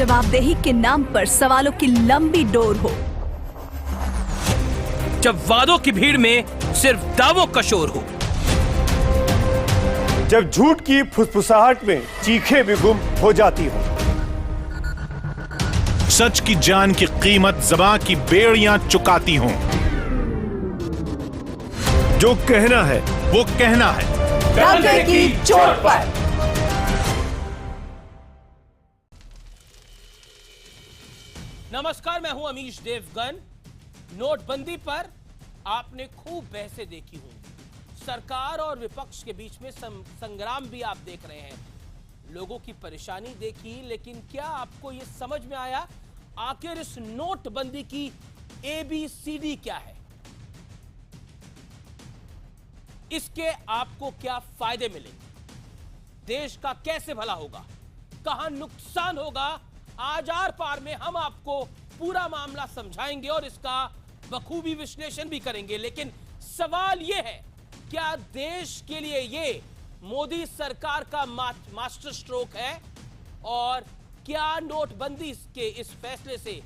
जवाबदेही के नाम पर सवालों की लंबी डोर हो, जब वादों की भीड़ में सिर्फ दावों का शोर हो, जब झूठ की फुसफुसाहट में चीखें भी गुम हो जाती हो, सच की जान की कीमत ज़बां की बेड़ियां चुकाती हों। जो कहना है वो कहना है डंके की चोट पर। नमस्कार, मैं हूं अमीश देवगन। नोटबंदी पर आपने खूब बहसें देखी होंगी, सरकार और विपक्ष के बीच में संग्राम भी आप देख रहे हैं, लोगों की परेशानी देखी, लेकिन क्या आपको यह समझ में आया आखिर इस नोटबंदी की ABCD क्या है? इसके आपको क्या फायदे मिलेंगे, देश का कैसे भला होगा, कहां नुकसान होगा? आज आर पार में हम आपको पूरा मामला समझाएंगे और इसका बखूबी विश्लेषण भी करेंगे। लेकिन सवाल यह है, क्या देश के लिए यह मोदी सरकार का मास्टर स्ट्रोक है? और क्या नोटबंदी के इस फैसले से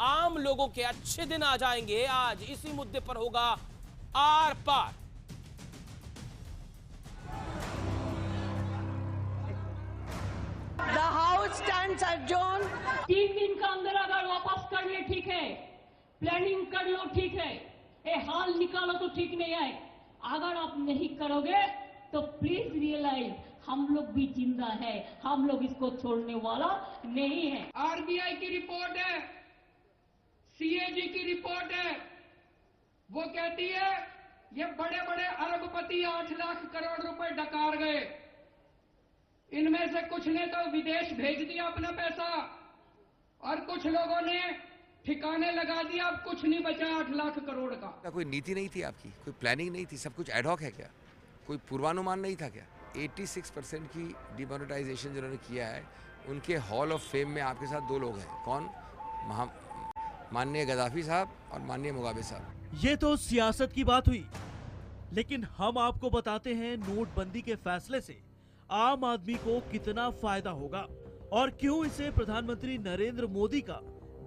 आम लोगों के अच्छे दिन आ जाएंगे? आज इसी मुद्दे पर होगा आर पार। The House stands adjourned. 3 दिन का अंदर अगर वापस कर ले ठीक है, प्लानिंग कर लो ठीक है, ये हाल निकालो तो ठीक नहीं है। अगर आप नहीं करोगे तो प्लीज रियलाइज हम लोग भी जिंदा है, हम लोग इसको छोड़ने वाला नहीं है। आरबीआई की रिपोर्ट है, सीएजी की रिपोर्ट है, वो कहती है ये बड़े बड़े अरबपति 8 लाख करोड़ रुपए डकार गए, इनमें से कुछ ने तो विदेश भेज दिया अपना पैसा और कुछ लोगों ने ठिकाने लगा दिया, अब कुछ नहीं बचा 8 लाख करोड़ का। कोई नीति नहीं थी आपकी, कोई प्लानिंग नहीं थी, सब कुछ एडहॉक है क्या? कोई पूर्वानुमान नहीं था क्या? 86% की डिमोनेटाइजेशन जिन्होंने किया है, उनके हॉल ऑफ फेम में आपके साथ 2 लोग हैं। कौन? माननीय गद्दाफी साहब और माननीय मुगाबे साहब। ये तो सियासत की बात हुई, लेकिन हम आपको बताते हैं नोटबंदी के फैसले से आम आदमी को कितना फायदा होगा और क्यों इसे प्रधानमंत्री नरेंद्र मोदी का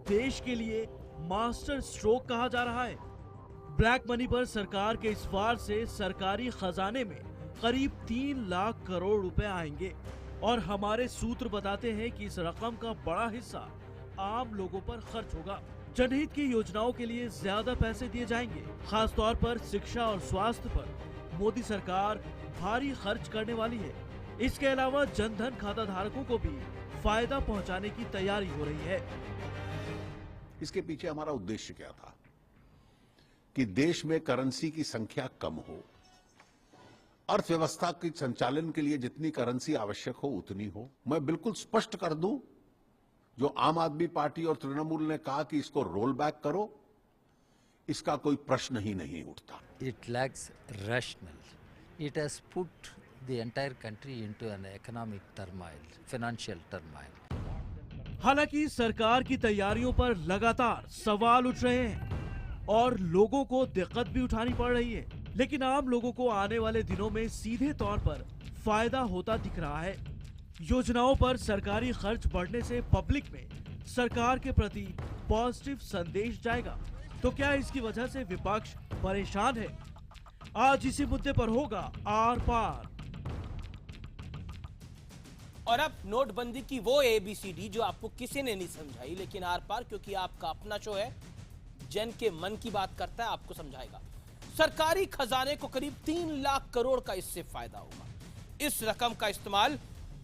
देश के लिए मास्टर स्ट्रोक कहा जा रहा है। ब्लैक मनी पर सरकार के इस वार से सरकारी खजाने में करीब 3 लाख करोड़ रुपए आएंगे और हमारे सूत्र बताते हैं कि इस रकम का बड़ा हिस्सा आम लोगों पर खर्च होगा। जनहित की योजनाओं के लिए ज्यादा पैसे दिए जाएंगे, खासतौर पर शिक्षा और स्वास्थ्य पर मोदी सरकार भारी खर्च करने वाली है। इसके अलावा जनधन खाता धारकों को भी फायदा पहुंचाने की तैयारी हो रही है। इसके पीछे हमारा उद्देश्य क्या था कि देश में करेंसी की संख्या कम हो, अर्थव्यवस्था के संचालन के लिए जितनी करेंसी आवश्यक हो उतनी हो। मैं बिल्कुल स्पष्ट कर दूं, जो आम आदमी पार्टी और तृणमूल ने कहा कि इसको रोल बैक करो, इसका कोई प्रश्न ही नहीं उठता। It lacks rational. It has put the entire country into an economic turmoil, financial turmoil. हालांकि सरकार की तैयारियों पर लगातार सवाल उठ रहे हैं और लोगों को दिक्कत भी उठानी पड़ रही है, लेकिन आम लोगों को आने वाले दिनों में सीधे तौर पर फायदा होता दिख रहा है। योजनाओं पर सरकारी खर्च बढ़ने से पब्लिक में सरकार के प्रति पॉजिटिव संदेश जाएगा, तो क्या इसकी वजह से विपक्ष परेशान है? आज इसी मुद्दे पर होगा आर पार। और अब नोटबंदी की वो ABCD जो आपको किसी ने नहीं समझाई, लेकिन आर पार, क्योंकि आपका अपना शो है, जन के मन की बात करता है, आपको समझाएगा। सरकारी खजाने को करीब 3 लाख करोड़ का इससे फायदा होगा। इस रकम का इस्तेमाल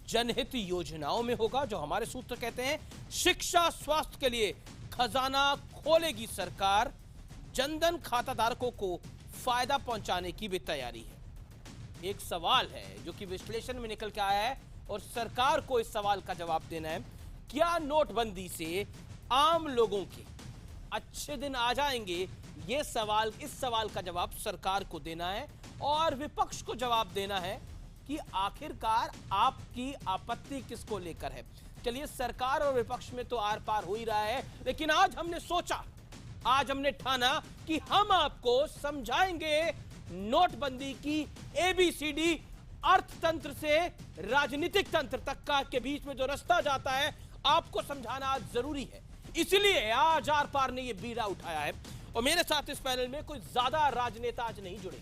जनहित योजनाओं में होगा, जो हमारे सूत्र कहते हैं शिक्षा स्वास्थ्य के लिए खजाना खोलेगी सरकार। जनधन खाता धारकों को फायदा पहुंचाने की भी तैयारी है। एक सवाल है जो कि विश्लेषण में निकल के आया है और सरकार को इस सवाल का जवाब देना है, क्या नोटबंदी से आम लोगों के अच्छे दिन आ जाएंगे? ये सवाल, इस सवाल का जवाब सरकार को देना है और विपक्ष को जवाब देना है कि आखिरकार आपकी आपत्ति किसको लेकर है। चलिए, सरकार और विपक्ष में तो आर पार हो ही रहा है, लेकिन आज हमने सोचा, आज हमने ठाना कि हम आपको समझाएंगे नोटबंदी की ABCD, अर्थतंत्र से राजनीतिक तंत्र तक का के बीच में जो रास्ता जाता है, आपको समझाना जरूरी है, इसलिए आज आर पार ने यह बीड़ा उठाया है। और मेरे साथ इस पैनल में कोई ज्यादा राजनेता आज नहीं जुड़े।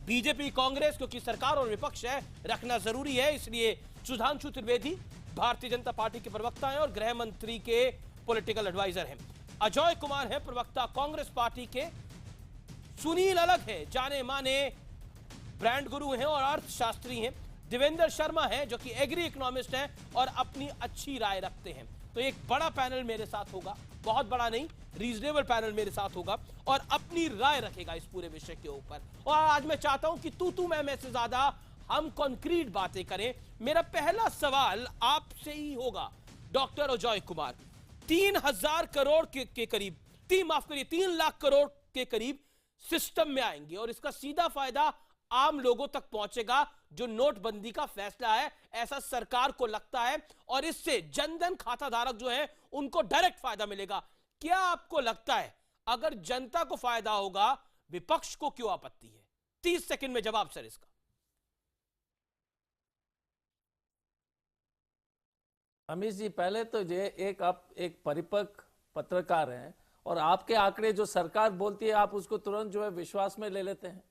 बीजेपी कांग्रेस, क्योंकि सरकार और विपक्ष है, रखना जरूरी है, इसलिए सुधांशु त्रिवेदी भारतीय जनता पार्टी के प्रवक्ता हैं और गृह मंत्री के पॉलिटिकल एडवाइजर हैं। अजय कुमार है प्रवक्ता कांग्रेस पार्टी के। सुनील अलग है, जाने माने ब्रांड गुरु हैं और अर्थशास्त्री हैं। देवेंद्र शर्मा है जो कि एग्री इकोनॉमिस्ट हैं और अपनी अच्छी राय रखते हैं। तो एक बड़ा पैनल मेरे साथ होगा, बहुत बड़ा नहीं, रीजनेबल पैनल मेरे साथ होगा और अपनी राय रखेगा इस पूरे विषय के ऊपर। और आज मैं चाहता हूं कि तू मैं से ज्यादा हम कॉन्क्रीट बातें करें। मेरा पहला सवाल आपसे ही होगा डॉक्टर अजय कुमार। 3,000 करोड़ के करीब 3 लाख करोड़ के करीब सिस्टम में आएंगे और इसका सीधा फायदा आम लोगों तक पहुंचेगा जो नोटबंदी का फैसला है, ऐसा सरकार को लगता है। और इससे जनधन खाता धारक जो है उनको डायरेक्ट फायदा मिलेगा। क्या आपको लगता है अगर जनता को फायदा होगा, विपक्ष को क्यों आपत्ति है? 30 सेकंड में जवाब सर इसका। अमित जी, पहले तो ये आप एक परिपक्व पत्रकार हैं और आपके आंकड़े जो सरकार बोलती है आप उसको तुरंत जो है विश्वास में ले लेते हैं।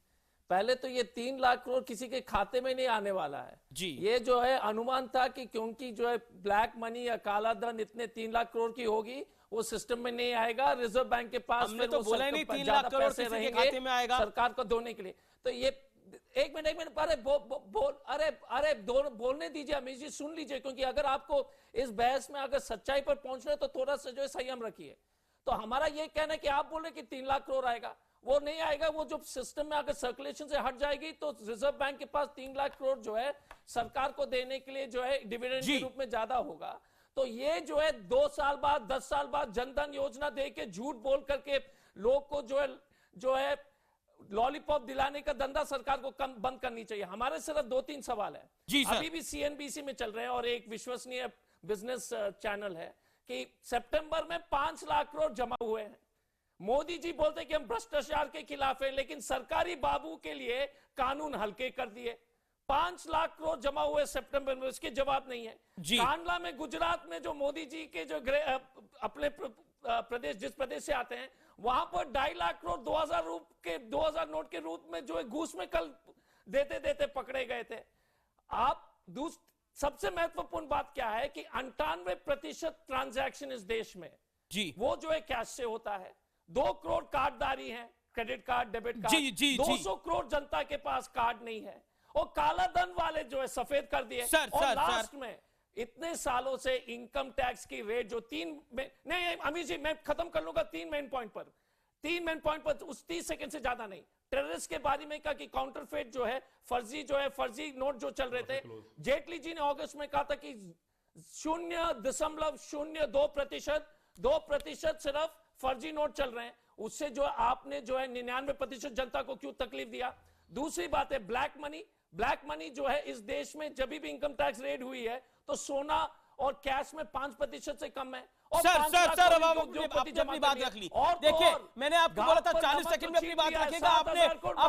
पहले तो ये 3 लाख करोड़ किसी के खाते में नहीं आने वाला है जी। ये जो है अनुमान था कि क्योंकि जो है ब्लैक मनी या काला धन इतने 3 लाख करोड़ की होगी, वो सिस्टम में नहीं आएगा। रिजर्व बैंक के पास हमने तो बोला नहीं 3 लाख करोड़ किसी के खाते में आएगा सरकार को देने के लिए। तो ये एक मिनट अरे बोलने दीजिए अमित जी, सुन लीजिए, क्योंकि अगर आपको इस बहस में अगर सच्चाई पर पहुंचना है तो थोड़ा सा जो है संयम रखिए। तो हमारा ये कहना है कि आप बोल रहे कि 3 लाख करोड़ आएगा, वो नहीं आएगा। वो जो सिस्टम में अगर सर्कुलेशन से हट जाएगी तो रिजर्व बैंक के पास 3 लाख करोड़ जो है सरकार को देने के लिए जो है डिविडेंड के रूप में ज्यादा होगा। तो ये जो है 2 साल बाद 10 साल बाद जनधन योजना दे के झूठ बोल करके लोग को जो है लॉलीपॉप दिलाने का धंधा सरकार को बंद करनी चाहिए। हमारे सिर्फ 2-3 सवाल है जी सर। अभी भी सीएनबीसी में चल रहे हैं और एक विश्वसनीय बिजनेस चैनल है कि सितंबर में 5 लाख करोड़ जमा हुए हैं। मोदी जी बोलते हैं कि हम भ्रष्टाचार के खिलाफ हैं, लेकिन सरकारी बाबू के लिए कानून हल्के कर दिए। 5 लाख करोड़ जमा हुए सितंबर में, उसके जवाब नहीं है। कांडला में गुजरात में जो मोदी जी के जो अपने प्रदेश जिस प्रदेश से आते हैं वहां पर 2.5 लाख करोड़ 2000 नोट के रूप में जो है घूस में कल देते देते पकड़े गए थे। आप सबसे महत्वपूर्ण बात क्या है कि 98% ट्रांजैक्शन इस देश में जी वो जो है कैश से होता है। 2 करोड़ कार्डधारी हैं, credit card, debit card. 200 crore जनता के पास कार्ड नहीं है और काला धन वाले जो है सफेद कर दिए। और लास्ट में इतने सालों से इनकम टैक्स की रेट जो नहीं अमित जी मैं खत्म कर लूंगा 3 मेन पॉइंट पर उस 30 सेकंड से ज्यादा नहीं। टेररिस्ट के बारे में कहा कि काउंटरफेट जो है फर्जी नोट जो चल रहे थे, जेटली जी ने अगस्त में कहा था कि 0.02% सिर्फ फर्जी नोट चल रहे हैं। उससे जो आपने जो है 99% जनता को क्यों तकलीफ दिया। दूसरी बात है ब्लैक मनी जो है इस देश में जब भी इनकम टैक्स रेट हुई है तो सोना और कैश में 5% से कम है। और सर अब अपनी बात रख ली। देखिए मैंने आपको बोला था 40 सेकंड में अपनी बात रखेगा, आप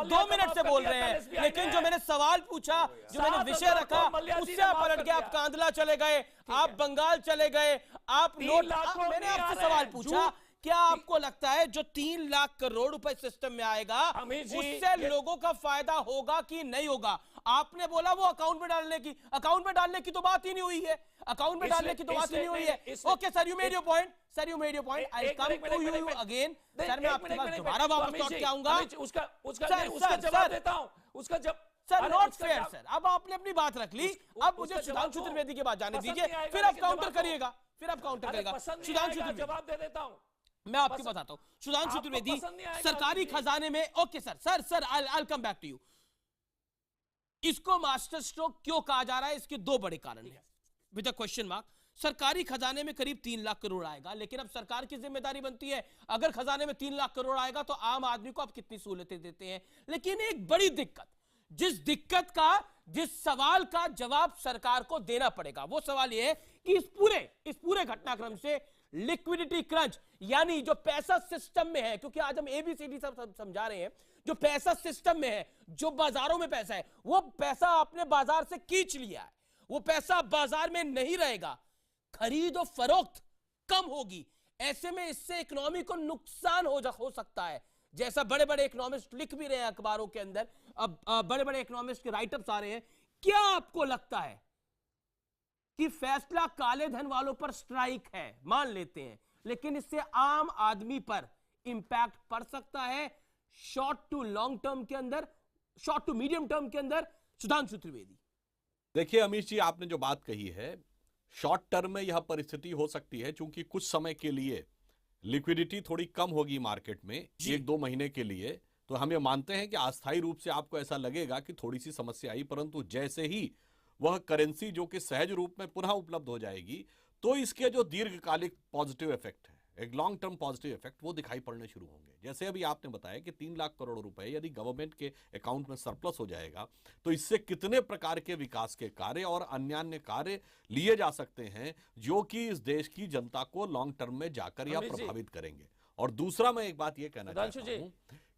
2 मिनट से बोल रहे हैं। लेकिन जो मैंने सवाल पूछा, जो मैंने विषय रखा, उससे आप पलट गए। आप कांदला चले गए, आप बंगाल चले गए, आप मैंने आपसे सवाल पूछा क्या आपको लगता है जो 3 लाख करोड़ रुपए सिस्टम में आएगा उससे लोगों का फायदा होगा कि नहीं होगा? आपने बोला वो अकाउंट में डालने की तो बात ही नहीं हुई है। अकाउंट में डालने की तो बात ही नहीं हुई है। Okay sir, you made your point. I come to you again. Sir मैं आपके पास दोबारा वापस लौट के आऊंगा। उसका जवाब देता हूं। Sir not fair sir. अब आपने अपनी बात रख ली, अब मुझे सुधांशु त्रिवेदी की बात जाने दीजिए, फिर आप काउंटर करिएगा। सुधांशु त्रिवेदी जवाब दे देता हूं। मैं आपको बताता हूं। सुधांशु त्रिवेदी सरकारी खजाने में okay sir I come back to you. इसको मास्टर स्ट्रोक क्यों कहा जा रहा है? इसके 2 बड़े कारण हैं विद अ क्वेश्चन मार्क। सरकारी खजाने में करीब 3 लाख करोड़ आएगा, लेकिन अब सरकार की जिम्मेदारी बनती है अगर खजाने में 3 लाख करोड़ आएगा तो आम आदमी को आप कितनी सहूलतें देते हैं। लेकिन एक बड़ी दिक्कत, जिस सवाल का जवाब सरकार को देना पड़ेगा, वो सवाल यह है कि इस पूरे घटनाक्रम से लिक्विडिटी क्रंच यानी जो पैसा सिस्टम में है, क्योंकि आज हम एबीसीडी सब समझा रहे हैं, जो पैसा सिस्टम में है, जो बाजारों में पैसा है, वो पैसा आपने बाजार से खींच लिया है, वो पैसा बाजार में नहीं रहेगा। खरीद और फरोख्त कम होगी। ऐसे में इससे इकोनॉमी को नुकसान हो सकता है, जैसा बड़े बड़े इकोनॉमिस्ट लिख भी रहे हैं अखबारों के अंदर। अब बड़े बड़े इकोनॉमिस्ट के राइटअप्स आ रहे हैं। क्या आपको लगता है कि फैसला काले धन वालों पर स्ट्राइक है, मान लेते हैं, लेकिन इससे आम आदमी पर इंपैक्ट पड़ सकता है शॉर्ट टू लॉन्ग टर्म के अंदर, शॉर्ट टू मीडियम टर्म के अंदर? सुधांशु त्रिवेदी। देखिए अमीश जी, आपने जो बात कही है, शॉर्ट टर्म में यह परिस्थिति हो सकती है, क्योंकि कुछ समय के लिए लिक्विडिटी थोड़ी कम होगी मार्केट में, 1-2 महीने के लिए। तो हम ये मानते हैं कि अस्थायी रूप से आपको ऐसा लगेगा कि थोड़ी सी समस्या आई, परंतु जैसे ही वह करेंसी जो कि सहज रूप में पुनः उपलब्ध हो जाएगी, तो इसके जो दीर्घकालिक पॉजिटिव इफेक्ट है, एक लॉन्ग टर्म पॉजिटिव इफेक्ट, वो दिखाई पड़ने शुरू होंगे। जैसे अभी आपने बताया कि 3 लाख करोड़ रुपए यदि गवर्नमेंट के अकाउंट में सरप्लस हो जाएगा, तो इससे कितने प्रकार के विकास के कार्य और अन्य कार्य लिए जा सकते हैं जो कि इस देश की जनता को लॉन्ग टर्म में जाकर या प्रभावित करेंगे। और दूसरा मैं एक बात ये कहना चाहता हूं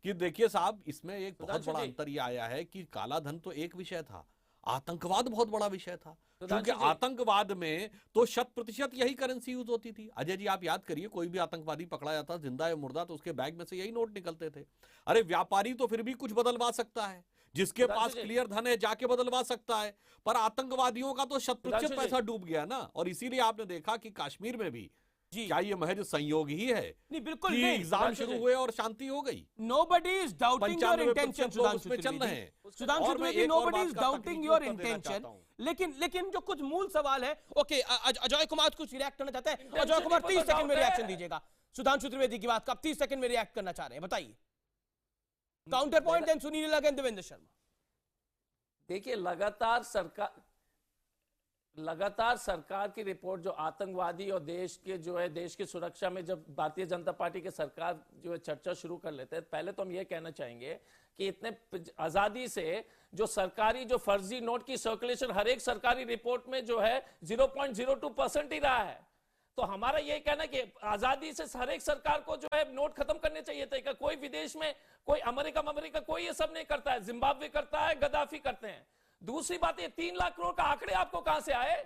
कि देखिए साहब, इसमें एक बहुत बड़ा अंतर यह आया है कि काला धन तो एक विषय था, आतंकवाद बहुत बड़ा विषय था। क्योंकि आतंकवाद में तो 100% यही करेंसी यूज होती थी। अजय जी, आप याद करिए, कोई भी आतंकवादी पकड़ा जाता जिंदा या मुर्दा, तो उसके बैग में से यही नोट निकलते थे। अरे व्यापारी तो फिर भी कुछ बदलवा सकता है, जिसके पास क्लियर धन है जाके बदलवा सकता है, पर आतंकवादियों का तो 100% पैसा डूब गया ना। और इसीलिए आपने देखा कि कश्मीर में भी क्या ये महज संयोग ही है? नहीं, बिल्कुल कि नहीं। एग्जाम शुरू हुए और शांति हो गई। Nobody is doubting your intention, Sudhanshu चल रहे हैं। Sudhanshu Trivedi, nobody is doubting your intention। लेकिन जो कुछ मूल सवाल है, ओके, अजय कुमार कुछ रिएक्ट करना चाहते हैं। अजय कुमार 30 सेकंड में रिएक्शन दीजिएगा सुधांशु त्रिवेदी की बात का। आप 30 सेकंड में रिएक्ट करना चाह रहे हैं, बताइए। काउंटर पॉइंट देन सुनील अलग एंड देवेंद्र शर्मा। देखिए, लगातार सरकार की रिपोर्ट जो आतंकवादी और देश की सुरक्षा में जब भारतीय जनता पार्टी के सरकार जो है चर्चा शुरू कर लेते हैं, पहले तो हम ये कहना चाहेंगे कि इतने आजादी से जो सरकारी जो फर्जी नोट की सर्कुलेशन हर एक सरकारी रिपोर्ट में जो है 0.02% ही रहा है। तो हमारा ये कहना है कि आजादी से हर एक सरकार को जो है नोट खत्म करने चाहिए थे। कोई विदेश में, कोई अमेरिका कोई ये सब नहीं करता है। जिम्बाब्वे करता है, गद्दाफी करते हैं। दूसरी बात, ये 3 लाख करोड़ का आंकड़े आपको कहां से आए?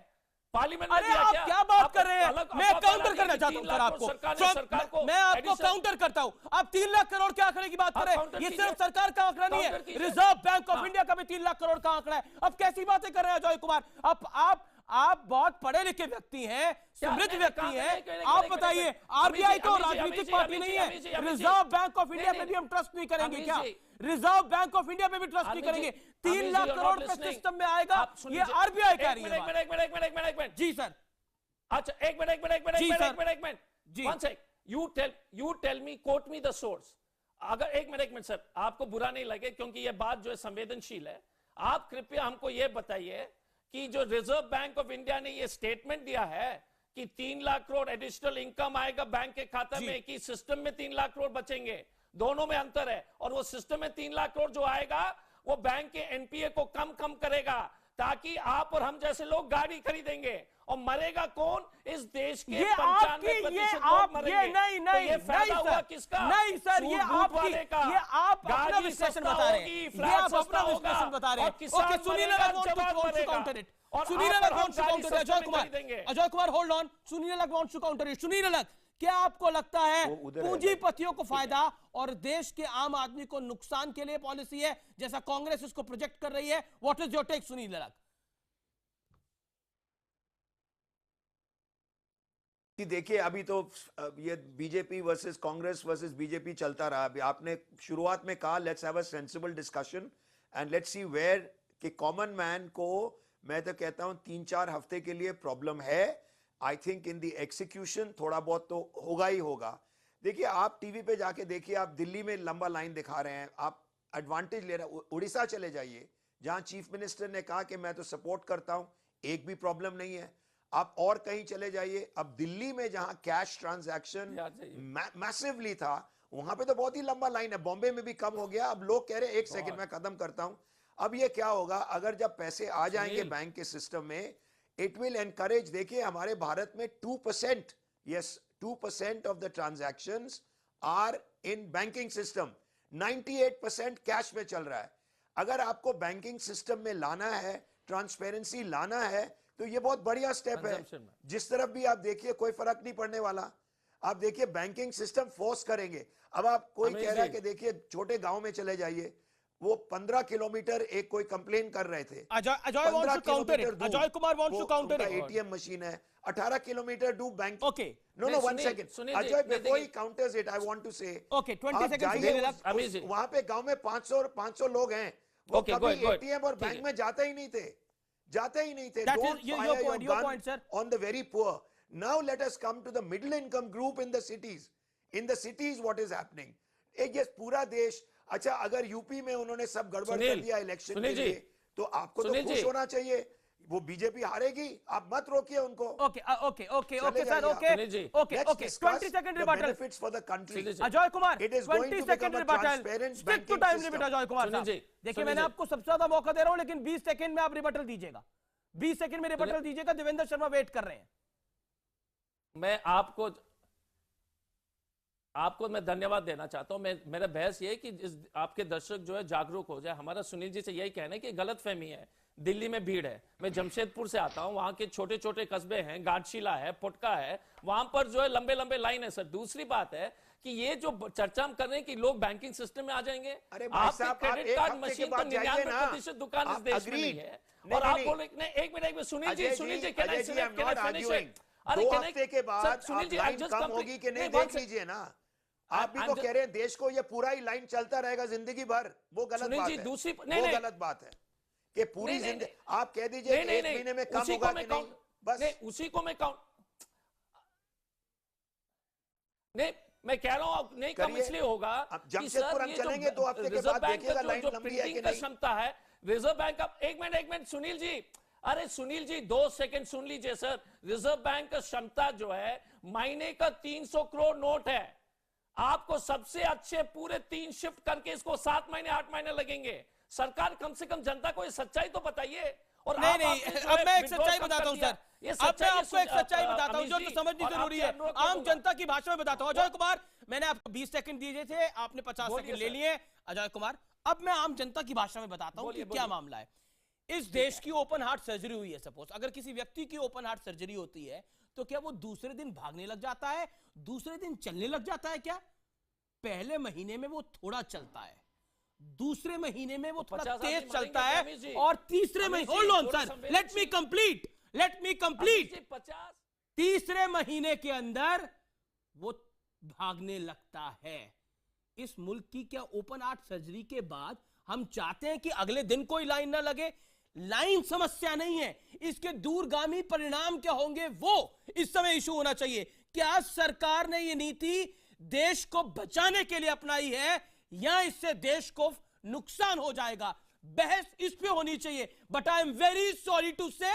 पार्लियामेंट में अरे आप क्या बात कर रहे हैं? मैं काउंटर करना चाहता हूं सर आपको। मैं आपको काउंटर करता हूं। आप 3 लाख करोड़ के आंकड़े की बात कर रहे हैं। ये सिर्फ सरकार का आंकड़ा नहीं है, रिजर्व बैंक ऑफ इंडिया का भी 3 लाख करोड़ का आंकड़ा है। अब कैसी बातें कर रहे हैं अजय कुमार? आप बहुत पढ़े लिखे व्यक्ति हैं, समृद्ध व्यक्ति हैं। आप बताइए, आरबीआई तो राजनीतिक पार्टी नहीं है। रिजर्व बैंक ऑफ इंडिया पे भी हम ट्रस्ट नहीं करेंगे क्या? रिजर्व बैंक ऑफ इंडिया पे भी ट्रस्ट नहीं करेंगे? 3 लाख करोड़ पे सिस्टम में आएगा, ये आरबीआई कह रही है। एक मिनट जी सर। अच्छा, एक मिनट जी, one sec. You tell me, quote me the source. अगर एक मिनट सर, आपको बुरा नहीं लगे, क्योंकि ये बात जो है संवेदनशील है, आप कृपया हमको ये बताइए कि जो रिजर्व बैंक ऑफ इंडिया ने ये स्टेटमेंट दिया है कि 3 लाख करोड़ एडिशनल इनकम आएगा बैंक के खाते में, कि सिस्टम में 3 लाख करोड़ बचेंगे, दोनों में अंतर है। और वो सिस्टम में 3 लाख करोड़ जो आएगा वो बैंक के एनपीए को कम करेगा, ताकि आप और हम जैसे लोग गाड़ी खरीदेंगे। और मरेगा कौन? इस देश के 95% लोग मरेंगे। नहीं सर, किसका? नहीं सर, ये आप अपना विश्लेषण बता रहे हैं। ये आप अपना विश्लेषण बता रहे हैं। Okay, Sunil Alag wants to counter it. Sunil Alag wants to counter it. Ajay Kumar hold on. Sunil Alag wants to counter it. Sunil Alag, क्या आपको लगता है पूंजीपतियों को फायदा और देश के आम आदमी को नुकसान के लिए पॉलिसी है, जैसा कांग्रेस इसको प्रोजेक्ट कर रही है? What is your take Sunil Alagh? देखिए, अभी तो ये BJP versus Congress versus BJP चलता रहा। अभी आपने शुरुआत में कहा let's have a sensible discussion and let's see where कि कॉमन मैन को, मैं तो कहता हूं 3-4 हफ्ते के लिए प्रॉब्लम है। I think in the execution थोड़ा बहुत तो होगा ही होगा। देखिए, आप टीवी पे जाके देखिए, आप दिल्ली में लंबा लाइन दिखा रहे हैं, आप एडवांटेज ले रहे हैं। उड़ीसा चले जाइए, जहां चीफ मिनिस्टर ने कहा कि मैं तो सपोर्ट करता हूं, एक भी प्रॉब्लम नहीं है। आप और कहीं चले जाइए, अब दिल्ली में जहां कैश ट्रांजैक्शन मैसिवली था, वहां पे तो बहुत ही लंबा लाइन है। बॉम्बे में भी कम हो गया। अब लोग कह रहे हैं, एक सेकंड में खत्म करता हूं, अब ये क्या होगा अगर जब पैसे आ जाएंगे बैंक के सिस्टम में, इट विल एनकरेज। देखिए, हमारे भारत में 2%, yes 2% of the transactions are in banking system, 98% cash में चल रहा है। अगर आपको बैंकिंग सिस्टम में लाना है, ट्रांसपेरेंसी लाना है, तो ये बहुत बढ़िया स्टेप है। जिस तरफ भी आप देखिए कोई फर्क नहीं पड़ने वाला। आप देखिए बैंकिंग सिस्टम फोर्स करेंगे। अब आप कोई कह रहा है कि देखिए छोटे गांव में चले जाइए, वो 15 किलोमीटर एक कोई कंप्लेन कर रहे थे, Ajay wants to counter it. Ajay Kumar wants to counter it. ATM machine है 18 किलोमीटर डू bank. Okay no 1 second Ajay, before he counters it I want to say okay 20 second वहां पे गांव में 500 लोग हैं, वो कभी एटीएम और बैंक में जाते ही नहीं थे। Don't fire your gun on the very poor. Now let us come to the middle income group in the cities. In the cities what is happening? एक ये पूरा देश, अच्छा अगर यूपी में उन्होंने सब गड़बड़ कर दिया इलेक्शन के लिए, तो आपको तो खुश होना चाहिए। वो बीजेपी हारेगी, आप मत रोकिए उनको। Okay sir, okay 20 second rebuttal benefits for the country. Ajay Kumar it is going 20 to second rebuttal, stick to time limit Ajay Kumar साहब। देखिए मैंने आपको सबसे ज्यादा मौका दे रहा हूं, लेकिन 20 सेकंड में आप रिबटल दीजिएगा, 20 सेकंड में रिबटल दीजिएगा। देवेंद्र शर्मा वेट कर रहे हैं। मैं आपको मैं धन्यवाद देना चाहता हूं। मेरा बहस ये है कि आपके दर्शक जो है जागरूक हो जाए। हमारा सुनील जी से यही कहना है कि गलतफहमी है, दिल्ली में भीड़ है। मैं जमशेदपुर से आता हूं, वहां के छोटे छोटे कस्बे हैं, गाडशिला है, पुटका है, वहां पर जो है लंबे लंबे लाइन है सर। दूसरी बात है कि ये जो चर्चा हम कर रहे हैं कि लोग बैंकिंग सिस्टम में आ जाएंगे, आपके क्रेडिट कार्ड मशीन तो 99% दुकान इस देश में नहीं है, और आप बोल रहे एक मिनट सुनील जी हफ्ते के बाद लाइन कम होगी कि नहीं देख लीजिए ना। आप भी तो कह रहे हैं देश को ये पूरा ही लाइन चलता रहेगा जिंदगी भर, वो गलत बात है। दूसरी वो गलत बात है कि पूरी जिंदगी आप कह दीजिए एक महीने में कम होगा कि नहीं, बस उसी को मैं काउंट नहीं, मैं कह रहा हूं नहीं कम इसलिए होगा कि सर ये चलेंगे 2 हफ्ते के बाद देखिएगा लाइन लंबी है कि नहीं। क्षमता है रिजर्व बैंक का। एक मिनट सुनील जी, अरे सुनील जी 2 सेकंड सुन लीजिए सर। रिजर्व बैंक का क्षमता जो है महीने का 300 करोड़ नोट है। आपको सबसे अच्छे पूरे 3 शिफ्ट करके इसको 7 महीने 8 महीने लगेंगे। सरकार कम से कम जनता को ये सच्चाई तो बताइए। और नहीं, अब मैं एक सच्चाई बताता हूं सर, अब मैं आपको एक सच्चाई बताता हूं जो तो समझनी जरूरी है, आम जनता की भाषा में बताता हूं। अजय कुमार, मैंने आपको 20 सेकंड दिए थे, आपने 50 सेकंड ले लिए। अजय कुमार, अब मैं आम जनता की भाषा में बताता हूं कि क्या मामला है। इस देश की ओपन हार्ट सर्जरी हुई है। सपोज अगर किसी व्यक्ति की ओपन हार्ट सर्जरी होती है, तो क्या वो दूसरे दिन भागने लग जाता है, दूसरे दिन चलने लग जाता है? क्या पहले महीने में वो थोड़ा चलता है, दूसरे महीने में वो थोड़ा तेज चलता है, और तीसरे महीने, hold on sir, let me complete, तीसरे महीने के अंदर वो भागने लगता है। इस मुल्क की क्या ओपन हार्ट सर्जरी के बाद हम चाहते हैं कि अगले दिन कोई लाइन ना लगे? लाइन समस्या नहीं है, इसके दूरगामी परिणाम क्या होंगे वो इस समय इशू होना चाहिए। क्या सरकार ने ये नीति देश को बचाने के लिए अपनाई है, या इससे देश को नुकसान हो जाएगा? बहस इस पे होनी चाहिए। But I am very sorry to say,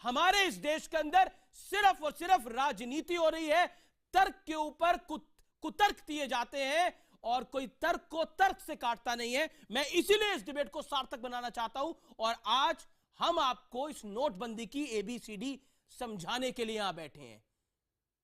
हमारे इस देश के अंदर सिर्फ और सिर्फ राजनीति हो रही है। तर्क के ऊपर कुतर्क दिए जाते हैं, और कोई तर्क को तर्क से काटता नहीं है। मैं इसीलिए इस डिबेट को सार्थक बनाना चाहता हूं, और आज हम आपको इस नोटबंदी की ABCD समझाने के लिए यहां बैठे हैं।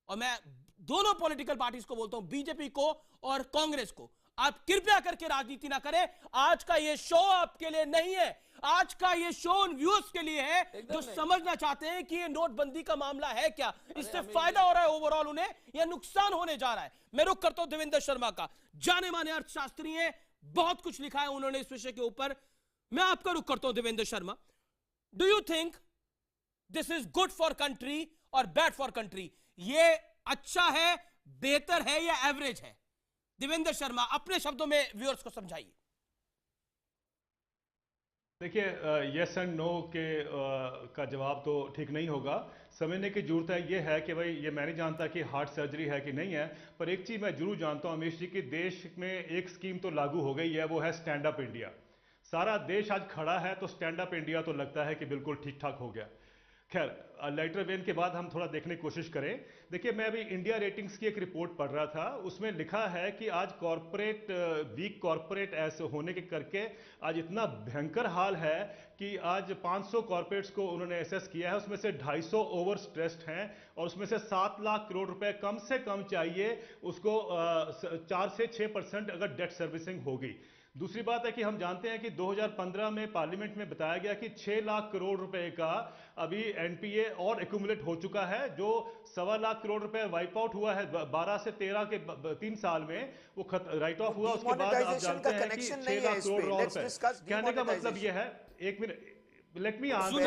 और मैं दोनों पॉलिटिकल पार्टीज को बोलता हूं, बीजेपी को और कांग्रेस को, आप कृपया करके राजनीति ना करें। आज का ये शो आपके लिए नहीं है, आज का ये शो उन व्यूअर्स के लिए है जो समझना चाहते हैं कि ये नोटबंदी का मामला है क्या, इससे फायदा हो रहा है ओवरऑल उन्हें, या नुकसान होने जा रहा है। मैं रुक करता हूं देवेंद्र शर्मा का, जाने माने अर्थशास्त्री हैं, बहुत कुछ लिखा है उन्होंने इस विषय के ऊपर। मैं आपका रुक करता हूं Devendra Sharma. Do you think this is good for country और बैड फॉर कंट्री? ये अच्छा है, बेहतर है, या एवरेज है? देवेंद्र शर्मा अपने शब्दों में व्यूअर्स को समझाइए। देखिए, यस एंड नो के का जवाब तो ठीक नहीं होगा। समझने की जरूरत है। ये है कि भाई, ये मैं नहीं जानता कि हार्ट सर्जरी है कि नहीं है, पर एक चीज़ मैं जरूर जानता हूं अमीश जी कि देश में एक स्कीम तो लागू हो गई है, वो है स्टैंड अप इंडिया। सारा देश आज खड़ा है, तो स्टैंड अप इंडिया तो लगता है कि बिल्कुल ठीक ठाक हो गया। खैर, लेटर वेन के बाद हम थोड़ा देखने की कोशिश करें। देखिए, मैं अभी इंडिया रेटिंग्स की एक रिपोर्ट पढ़ रहा था, उसमें लिखा है कि आज कॉरपोरेट वीक कॉरपोरेट ऐसे होने के करके आज इतना भयंकर हाल है कि आज 500 कॉरपोरेट्स को उन्होंने एसेस किया है, उसमें से 250 ओवर स्ट्रेस्ड हैं, और उसमें से 7 लाख करोड़ रुपए कम से कम चाहिए उसको 4 से 6% अगर डेट सर्विसिंग होगी। दूसरी बात है कि हम जानते हैं कि 2015 में पार्लियामेंट में बताया गया कि 6 लाख करोड़ रुपए का अभी एनपीए और एक्यूमुलेट हो चुका है, जो 1.25 लाख करोड़ रुपए वाइप आउट हुआ है 12 से 13 के 3 साल में, वो राइट ऑफ हुआ। उसके बाद आप जानते हैं कि 6 लाख करोड़ रुपए। कहने का मतलब ये है, एक मिनट, let me answer.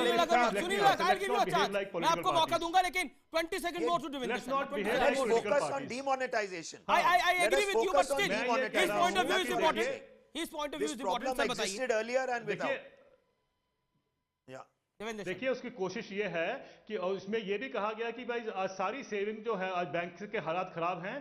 मैं आपको मौका दूंगा, लेकिन 20 seconds more to do. Let's not behave Let's like focus on demonetization. I agree with you, but still, demonetization. his point of view is important. His point of view is important. This problem existed earlier and without. देखिए, उसकी कोशिश ये है कि उसमें ये भी कहा गया कि भाई आज सारी सेविंग जो है, आज बैंक के हालात खराब हैं,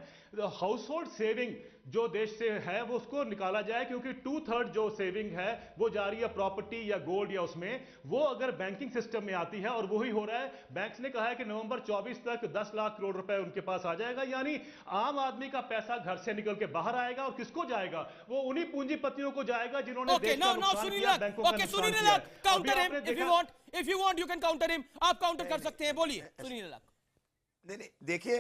हाउस होल्ड सेविंग जो देश से है वो उसको निकाला जाए, क्योंकि 2/3 जो सेविंग है वो जा रही है प्रॉपर्टी या गोल्ड या उसमें, वो अगर बैंकिंग सिस्टम में आती है, और वही हो रहा है। बैंक्स ने कहा है कि नवंबर 24 तक 10 लाख करोड़ रुपए उनके पास आ जाएगा, यानी आम आदमी का पैसा घर से निकल के बाहर आएगा, और किसको जाएगा? वो उन्हीं पूंजीपतियों को जाएगा जिन्होंने देश का नुकसान किया, बैंकों का नुकसान किया। Counter him if you want you can counter him. आप काउंटर कर सकते हैं, बोलिए सुनील लाख। नहीं, देखिए,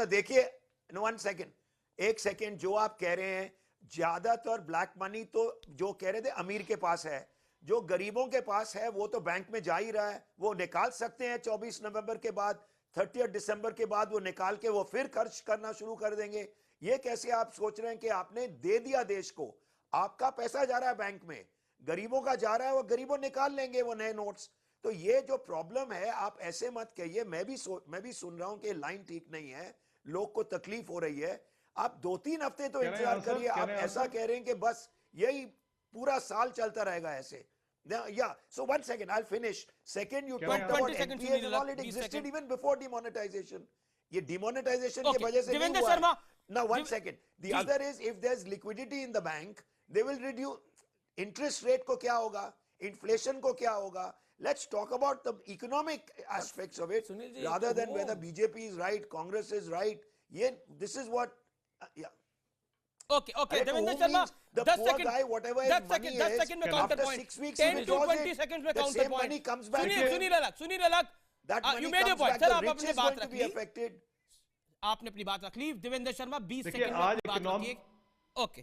देखिए, वन सेकंड, एक सेकंड, जो आप कह रहे हैं ज्यादातर ब्लैक मनी तो जो कह रहे थे अमीर के पास है, जो गरीबों के पास है वो तो बैंक में जा ही रहा है, वो निकाल सकते हैं 24 नवंबर के बाद, 30 दिसंबर के बाद वो निकाल के वो फिर खर्च करना शुरू कर देंगे। ये कैसे आप सोच रहे हैं कि आपने दे दिया देश को, आपका पैसा जा रहा है बैंक में, गरीबों का जा रहा है, वो गरीबों निकाल लेंगे वो नए नोट्स। तो ये जो प्रॉब्लम है, आप ऐसे मत कहिए, मैं भी सुन रहा हूं कि लाइन ठीक नहीं है, लोग को तकलीफ हो रही है। आप 2-3 हफ्ते तो इंतजार करिए। आप ऐसा कह रहे हैं कि बस यही पूरा साल चलता रहेगा ऐसे। Yeah, so one second, I'll finish. Second, you talked about NPAs and all, it existed even before demonetization. ये demonetization की वजह से नहीं हुआ। Now one second. The other is if there's liquidity in the bank, they will reduce interest rate को क्या होगा, inflation को क्या होगा. Let's talk about the economic aspects of it rather than whether BJP is right, Congress is right. This is what, yeah. Okay, Devendra Sharma, 10 second में counter point, 10 to 20 seconds में counter point. Sunil अलग, you made your point, sir, आप अपनी बात रख ली, आपने अपनी बात रख ली। देवेंद्र शर्मा 20 सेकंड में बात रखिए। ओके,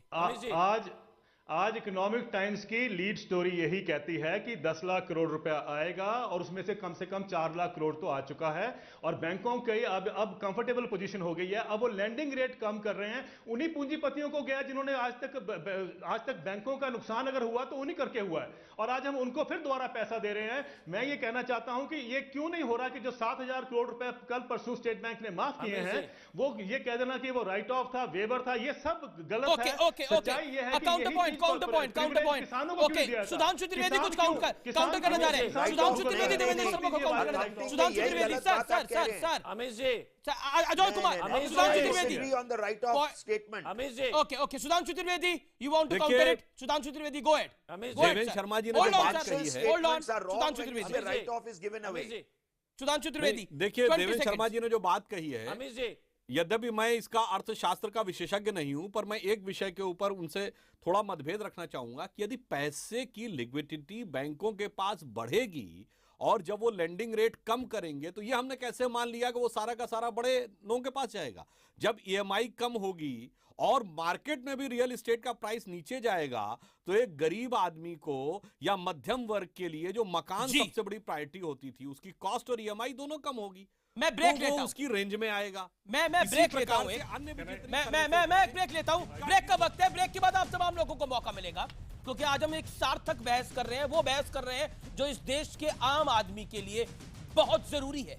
आज इकोनॉमिक टाइम्स की लीड स्टोरी यही कहती है कि 10 लाख करोड़ रुपया आएगा, और उसमें से कम 4 लाख करोड़ तो आ चुका है, और बैंकों की अब कंफर्टेबल पोजीशन हो गई है। अब वो लैंडिंग रेट कम कर रहे हैं, उन्हीं पूंजीपतियों को गया जिन्होंने आज तक बैंकों का नुकसान अगर हुआ तो उन्हीं करके हुआ है, और आज हम उनको फिर दोबारा पैसा दे रहे हैं। मैं ये कहना चाहता हूं कि ये क्यों नहीं हो रहा कि जो 7,000 करोड़ रुपए कल परसों स्टेट बैंक ने माफ किए हैं, वो ये कह देना कि वो राइट ऑफ था, वेवर था, ये सब गलत है। सच्चाई ये है कि counter point. Okay, Sudhanshu Trivedi कुछ काउंटर करना चाह रहे हैं। सुधांशु त्रिवेदी देवेंद्र शर्मा को काउंटर करना चाह रहे हैं। Sudhanshu Trivedi, sir Amish ji, Ajay Kumar, Sudhanshu Trivedi on the right of statement. Amish ji, okay, Sudhanshu Trivedi, you want to counter it? Sudhanshu Trivedi, go ahead. Devendra Sharma ji ने जो बात कही है, hold on, Sudhanshu Trivedi, right of is given away. Sudhanshu Trivedi, देखिए देवेंद्र शर्मा जी ने जो बात कही है, अमिश जी, यद्यपि मैं इसका अर्थशास्त्र का विशेषज्ञ नहीं हूं, पर मैं एक विषय के ऊपर उनसे थोड़ा मतभेद रखना चाहूंगा कि यदि पैसे की लिक्विडिटी बैंकों के पास बढ़ेगी और जब वो लेंडिंग रेट कम करेंगे, तो ये हमने कैसे मान लिया कि वो सारा का सारा बड़े लोगों के पास जाएगा? जब ईएमआई कम होगी और मार्केट में भी रियल एस्टेट का प्राइस नीचे जाएगा, तो एक गरीब आदमी को या मध्यम वर्ग के लिए जो मकान सबसे बड़ी प्रायोरिटी होती थी, उसकी कॉस्ट और ईएमआई दोनों कम होगी। मैं ब्रेक लेता हूं, उसकी रेंज में आएगा। मैं ब्रेक लेता हूं, मैं ब्रेक लेता हूं। ब्रेक का वक्त है, ब्रेक के बाद आप तमाम लोगों को मौका मिलेगा, क्योंकि आज हम एक सार्थक बहस कर रहे हैं, वो बहस कर रहे हैं जो इस देश के आम आदमी के लिए बहुत जरूरी है।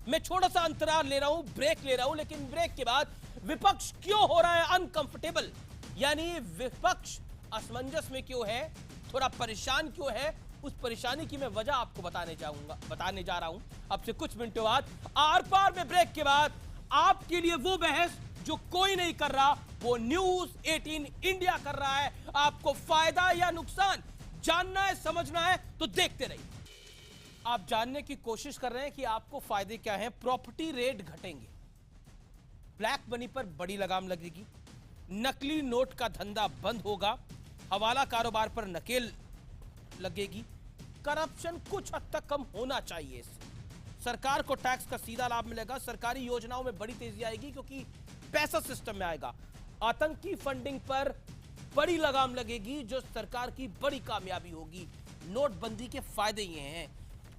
मैं थोड़ा सा अंतराल ले रहा हूं, ब्रेक ले रहा हूं, लेकिन ब्रेक के बाद विपक्ष क्यों हो रहा है अनकंफर्टेबल, यानी विपक्ष असमंजस में क्यों है, थोड़ा परेशान क्यों है, उस परेशानी की मैं वजह आपको बताने जा रहा हूं अब से कुछ मिनटों बाद। आर पार में ब्रेक के बाद आपके लिए वो बहस जो कोई नहीं कर रहा, वो न्यूज 18 इंडिया कर रहा है। आपको फायदा या नुकसान जानना है, समझना है, तो देखते रहिए। आप जानने की कोशिश कर रहे हैं कि आपको फायदे क्या हैं। प्रॉपर्टी रेट घटेंगे, ब्लैक मनी पर बड़ी लगाम लगेगी, नकली नोट का धंधा बंद होगा, हवाला कारोबार पर नकेल लगेगी, करप्शन कुछ हद तक कम होना चाहिए। सरकार को टैक्स का सीधा लाभ मिलेगा, सरकारी योजनाओं में बड़ी तेजी आएगी क्योंकि पैसा सिस्टम में आएगा, आतंकी फंडिंग पर बड़ी लगाम लगेगी, जो सरकार की बड़ी कामयाबी होगी। नोटबंदी के फायदे ये हैं।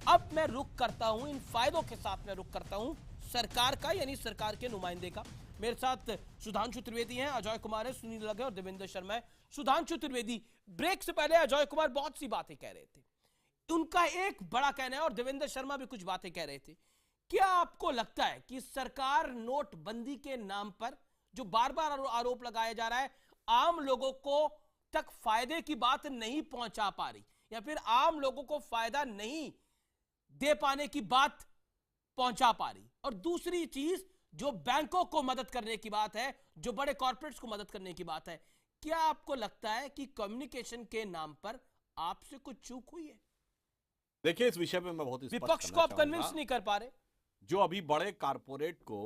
अब मैं रुख करता हूं, इन फायदों के साथ मैं रुख करता हूं सरकार का, यानी सरकार के नुमाइंदे का। मेरे साथ सुधांशु त्रिवेदी हैं, अजय कुमार है, सुनील लगे और देवेंद्र शर्मा है। सुधांशु त्रिवेदी, ब्रेक से पहले अजय कुमार बहुत सी बातें कह रहे थे, उनका एक बड़ा कहना है, और देवेंद्र शर्मा भी कुछ बातें कह रहे थे। क्या आपको लगता है कि सरकार नोटबंदी के नाम पर जो बार बार आरोप लगाया जा रहा है, आम लोगों को तक फायदे की बात नहीं पहुंचा पा रही, या फिर आम लोगों को फायदा नहीं दे पाने की बात पहुंचा पा रही? और दूसरी चीज, जो बैंकों को मदद करने की बात है, जो बड़े कॉर्पोरेट्स को मदद करने की बात है, क्या आपको लगता है कि कम्युनिकेशन के नाम पर आपसे कुछ चूक हुई है? देखिए, इस विषय पे मैं बहुत विपक्ष को आप कन्विंस नहीं कर पा रहे। जो अभी बड़े कारपोरेट को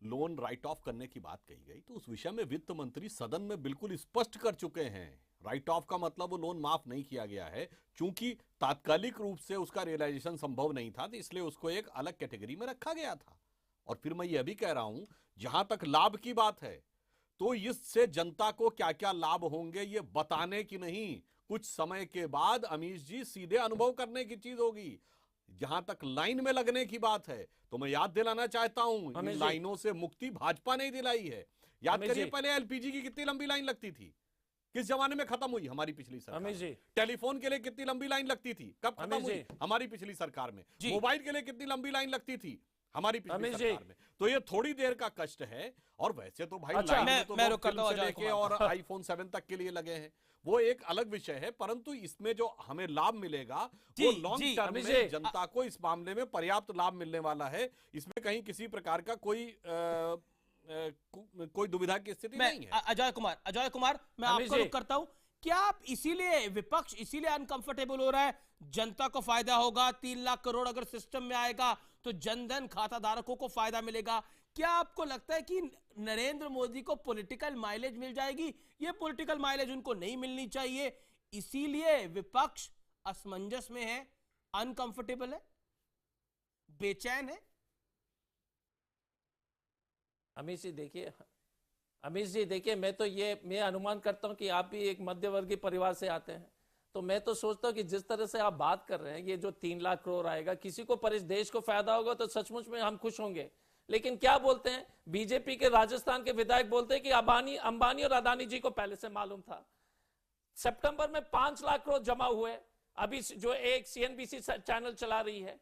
लोन राइट ऑफ करने की बात कही गई, तो उस विषय में वित्त मंत्री सदन में बिल्कुल स्पष्ट कर चुके हैं। राइट ऑफ का मतलब वो लोन माफ नहीं किया गया है, चूंकि तात्कालिक रूप से उसका रियलाइजेशन संभव नहीं था, तो इसलिए उसको एक अलग कैटेगरी में रखा गया था। और फिर मैं ये भी कह रहा हूं, जहां तक लाभ की बात है, तो इससे जनता को क्या क्या लाभ होंगे ये बताने की नहीं, कुछ समय के बाद अमीश जी सीधे अनुभव करने की चीज होगी। जहां तक लाइन में लगने की बात है, तो मैं याद दिलाना चाहता हूं, इन लाइनों से मुक्ति भाजपा ने दिलाई है। याद करिए, पहले एलपीजी की कितनी लंबी लाइन लगती थी, किस जमाने में खत्म हुई? हमारी पिछली सरकार। टेलीफोन के लिए कितनी लंबी लाइन लगती थी, कब खत्म हुई? हमारी पिछली सरकार में। मोबाइल के लिए कितनी लंबी लाइन लगती थी, हमारी पिछली सरकार में। तो ये थोड़ी देर का कष्ट है। और वैसे तो भाई लाइन में तो लोग फिल्म से लेके और आईफोन 7 तक के लिए लगे हैं, वो एक अलग विषय है। परंतु इसमें जो हमें लाभ मिलेगा वो लॉन्ग टर्म में जनता को इस मामले में पर्याप्त लाभ मिलने वाला है। इसमें कहीं किसी प्रकार का कोई दुविधा की स्थिति नहीं है। अजय कुमार, मैं आपको रुक करता हूं। क्या आप इसीलिए, विपक्ष इसीलिए अनकंफर्टेबल हो रहा है, जनता को फायदा होगा, 3 लाख करोड़ अगर सिस्टम में आएगा तो जनधन खाता धारकों को फायदा मिलेगा? क्या आपको लगता है कि नरेंद्र मोदी को पॉलिटिकल माइलेज मिल जाएगी? ये पॉलिटिकल माइलेज उनको नहीं मिलनी चाहिए, इसीलिए विपक्ष असमंजस में है, अनकंफर्टेबल है, बेचैन है। अमीश जी देखिए, मैं अनुमान करता हूं कि आप भी एक मध्यवर्गीय परिवार से आते हैं, तो मैं तो सोचता हूं कि जिस तरह से आप बात कर रहे हैं, ये जो 3 लाख करोड़ आएगा, किसी को पर इस देश को फायदा होगा तो सचमुच में हम खुश होंगे। लेकिन क्या बोलते हैं बीजेपी के राजस्थान के विधायक, बोलते हैं कि अंबानी और अदानी जी को पहले से मालूम था। सितंबर में 5 लाख करोड़ जमा हुए, अभी जो एक सीएनबीसी चैनल चला रही है।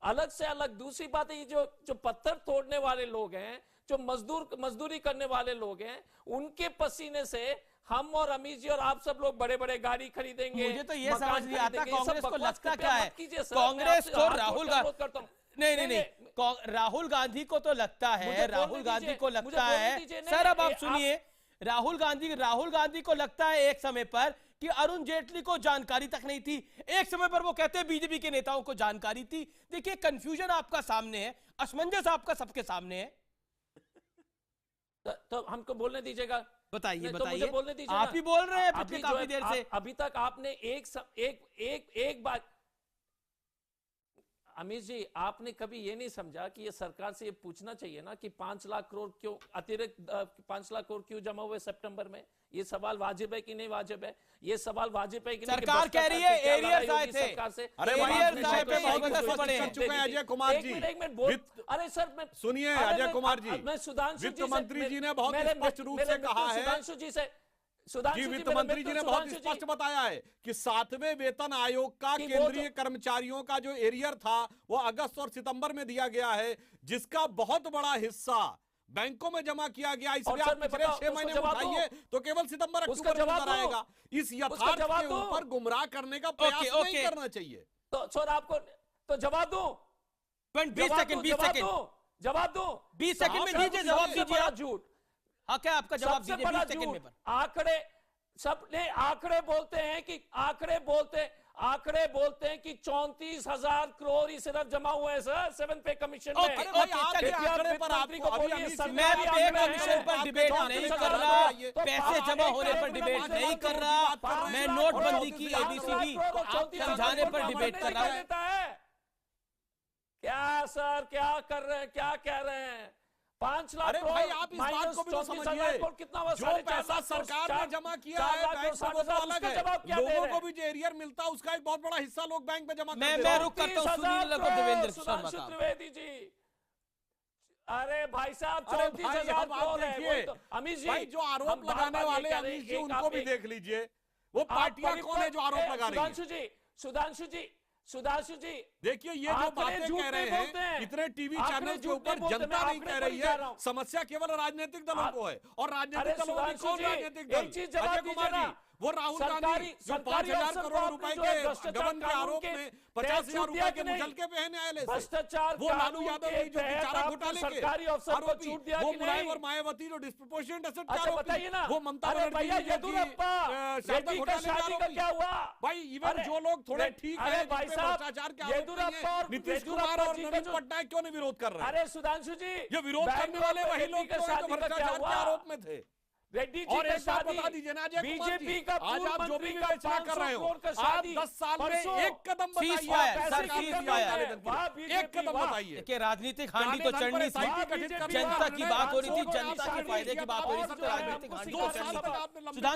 अलग से अलग दूसरी बात है, ये जो पत्थर तोड़ने वाले लोग हैं, जो मजदूरी करने वाले लोग हैं, उनके पसीने से हम और अमीश जी और आप सब लोग बड़े बड़े गाड़ी खरीदेंगे। मुझे तो ये समझ नहीं आता कांग्रेस को लगता क्या है, कांग्रेस को राहुल गांधी, नहीं, राहुल गांधी को तो लगता है, राहुल गांधी को लगता है, सर अब आप सुनिए, राहुल गांधी को लगता है एक समय पर कि अरुण जेटली को जानकारी तक नहीं थी, एक समय पर वो कहते हैं बीजेपी के नेताओं को जानकारी थी। देखिए, कंफ्यूजन आपका सामने है, असमंजस आपका सबके सामने है। तो हमको बोलने दीजिएगा, बताइए मुझे बोलने दीजिए। आप ही बोल रहे हैं पिछले काफी देर से। अभी तक आपने एक बात, अमीश जी, आपने कभी ये नहीं समझा कि ये सरकार से ये पूछना चाहिए ना कि 5 लाख करोड़ क्यों अतिरिक्त 5 लाख करोड़ क्यों जमा हुए सितंबर में? ये सवाल वाजिब है कि नहीं वाजिब है? ये सवाल वाजिब है कि नहीं? सरकार कह रही है एरियर्स आए थे, अरे एरियर्स आए पे बहुत कर चुके हैं अजय कुमार जी। एक मिनट अरे सर, मैं सुनिए अजय कुमार जी, मैं सुधांशु वित्त मंत्री जी ने बहुत स्पष्ट रूप से कहा है, वित्त मंत्री जी ने बहुत स्पष्ट बताया है कि 7वें वेतन आयोग का केंद्रीय कर्मचारियों का जो एरियर था वो अगस्त और सितंबर में दिया गया है, जिसका बहुत बड़ा हिस्सा बैंकों में जमा किया गया। इसलिए आप पिछले 6 महीने उठाइए तो केवल सितंबर अक्टूबर में नजर आएगा। इस यथार्थ के ऊपर गुमराह करने का प्रयास नहीं करना चाहिए। तो सर आपको तो जवाब दो, 20 सेकंड जवाब दो 20 सेकंड में दीजिए, जवाब दीजिए आप। झूठ हाँ, क्या आपका जवाब दीजिए 20 सेकंड में। आंकड़े सबने आंकड़े बोलते हैं कि 34,000 करोड़ ही सिर्फ जमा हुए हैं सर 7 पे कमीशन में। आंकड़े पर आपको मैं पे कमीशन पर डिबेट नहीं कर रहा, पैसे जमा होने पर डिबेट नहीं कर रहा, मैं नोटबंदी की एबीसीडी समझाने पर डिबेट कर रहा हूं। क्या सर क्या कर रहे हैं, क्या कह रहे हैं? 5 लाख अरे भाई आप इस बात को भी तो समझिए, जो पैसा सरकार ने जमा किया है बैंक में वो तो अलग है, लोगों को भी जो एरियर मिलता है उसका एक बहुत बड़ा हिस्सा लोग बैंक में जमा करते हैं। मैं रुक करता हूं, सुनील और देवेंद्र शर्मा सुधांशु त्रिवेदी जी। अरे भाई साहब, अरे भाई अब आप देखिए, अमित जी भाई जो आरोप लगाने वाले अमित जी उनको भी देख लीजिए, वो पार्टियां कौन है जो आरोप लगा रही है। सुधांशु जी देखिए ये जो बातें कह रहे हैं इतने टीवी चैनल के ऊपर, जनता नहीं कह रही है, समस्या केवल राजनीतिक दलों को है। और राजनीतिक दलों में कौन राजनीतिक दल? अजय कुमार जी, वो राहुल गांधी जो 5,000 करोड़ रुपए के गबन के आरोप में 50,000 रुपए के मुचलके पे है न्यायालय से, वो लालू यादव जी जो चारा घोटाले के आरोपी, वो मुलायम और मायावती जो डिस्प्रोपोर्शनेट एसेट के आरोपी, वो ममता बनर्जी शारदा घोटाले के आरोपी। भाई इवन जो लोग थोड़े ठीक है, भ्रष्टाचार के आरोप, नीतीश कुमार और नवीन पटनायक क्यों नहीं विरोध कर रहे? अरे सुधांशु जी, ये विरोध करने वाले वही लोग जो भ्रष्टाचार के आरोप में थे। रेड्डी जी और एक बात बता दीजिए ना अजय कुमार जी, बीजेपी का आज आप जो भी विवेचना कर रहे हो, आप 10 साल में एक कदम बताइए, एक कदम बताइए कि राजनीतिक हांडी तो चढ़नी थी, जनता की बात हो रही थी, जनता के फायदे की बात हो रही थी, तो राजनीतिक हांडी तो चढ़नी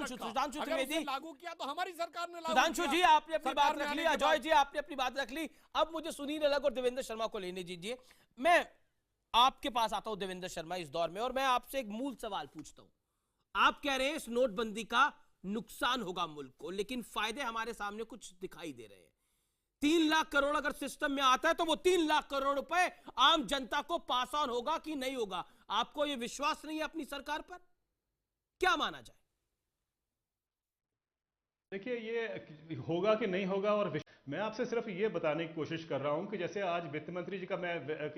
थी। सुधांशु त्रिवेदी लागू किया तो हमारी सरकार ने, सुधांशु जी आपने अपनी बात रख ली, अजय जी आपने अपनी बात रख ली, अब मुझे सुनील अलग और देवेंद्र शर्मा को लेने दीजिए। मैं आपके पास आता हूं देवेंद्र शर्मा इस दौर में, और मैं आपसे एक मूल सवाल पूछता हूं। आप कह रहे हैं इस नोटबंदी का नुकसान होगा मुल्क को, लेकिन फायदे हमारे सामने कुछ दिखाई दे रहे हैं। 3 लाख करोड़ अगर सिस्टम में आता है तो वो 3 लाख करोड़ रुपए आम जनता को पास ऑन होगा कि नहीं होगा? आपको यह विश्वास नहीं है अपनी सरकार पर? क्या माना जाए? देखिए ये होगा कि नहीं होगा, और मैं आपसे सिर्फ ये बताने की कोशिश कर रहा हूं कि जैसे आज वित्त मंत्री जी का मैं